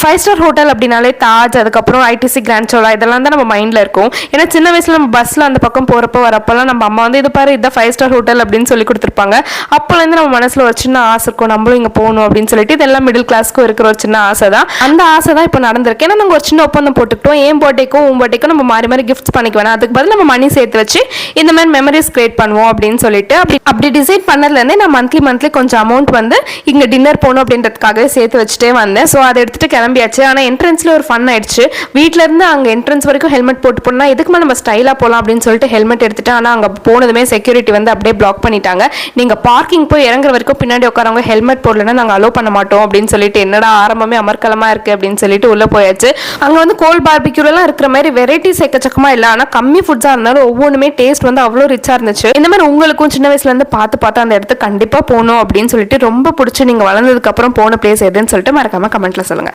Five star hotel அப்படின்னாலே தாஜ், அதுக்கப்புறம் ITC grand சோலா இதெல்லாம் தான் நம்ம மைண்டில் இருக்கும். ஏன்னா சின்ன வயசில் நம்ம பஸ்ஸில் அந்த பக்கம் போகிறப்போ வரப்போலாம் நம்ம அம்மா வந்து இது பாரு இதான் ஃபைவ் ஸ்டார் ஹோட்டல் அப்படின்னு சொல்லி கொடுத்துருப்பாங்க. அப்போலேருந்து நம்ம மனசில் ஒரு சின்ன ஆசை இருக்கும், நம்மளும் இங்கே போகணும் அப்படின்னு சொல்லிட்டு. இதெல்லாம் மிடில் கிளாஸ்க்கும் இருக்கிற ஒரு சின்ன ஆசை தான். அந்த ஆசை தான் இப்போ நடந்திருக்கு. ஏன்னா நாங்கள் ஒரு சின்ன ஒப்பந்தம் போட்டுக்கிட்டோம், என் பர்த்டேக்கும் உன் பர்த்டேக்கும் நம்ம மாறி மாறி கிஃப்ட்ஸ் பண்ணிக்க வேணாம், அதுக்கு பதில் நம்ம மணி சேர்த்து வச்சு இந்த மாதிரி மெமரிஸ் கிரியேட் பண்ணுவோம் அப்படின்னு சொல்லிட்டு அப்படி டிசைட் பண்ணதுலேருந்தே நான் மந்த்லி கொஞ்சம் அமௌண்ட் வந்து இங்கே டின்னர் போகணும் அப்படின்றதுக்காகவே சேர்த்து வச்சுட்டே வந்தேன். ஸோ அதை எடுத்துகிட்டு கிளம்பியாச்சு. ஆனால் என்ட்ரன்ஸில் ஒரு ஃபன் ஆயிடுச்சு. வீட்டிலேருந்து அங்கே என்ட்ரன்ஸ் வரைக்கும் ஹெல்மெட் போட்டு போனால் எதுக்குமே நம்ம ஸ்டைலாக போகலாம் அப்படின்னு சொல்லிட்டு ஹெல்மெட் எடுத்துட்டு, ஆனால் அங்கே போனதுமே செக்யூரிட்டி வந்து அப்படியே பிளாக் பண்ணிட்டாங்க. நீங்கள் பார்க்கிங் போய் இறங்குற வரைக்கும் பின்னாடி உட்காரவங்க ஹெல்மெட் போடலன்னா நாங்கள் அலோவ் பண்ண மாட்டோம் அப்படின்னு சொல்லிட்டு, என்னடா ஆரம்பமே அமர்க்கலமாக இருக்குது அப்படின்னு சொல்லிட்டு உள்ளே போயாச்சு. அங்கே வந்து கோல் பார்பிக்யூலாம் இருக்கிற மாதிரி வெரைட்டிஸ் எக்கச்சக்கமாக இல்லை. ஆனால் கம்மி ஃபுட்ஸாக இருந்தாலும் ஒவ்வொன்றுமே டேஸ்ட் வந்து அவ்வளோ ரிச்சாக இருந்துச்சு. இந்த மாதிரி உங்களுக்கும் சின்ன வயசுலேருந்து பார்த்து அந்த இடத்துக்கு கண்டிப்பாக போகணும் அப்படின்னு சொல்லிட்டு ரொம்ப பிடிச்சி நீங்கள் வளர்ந்ததுக்கப்புறம் போன பிளேஸ் எதுன்னு சொல்லிட்டு மறக்காமல் கமெண்ட்டில் சொல்லுங்கள்.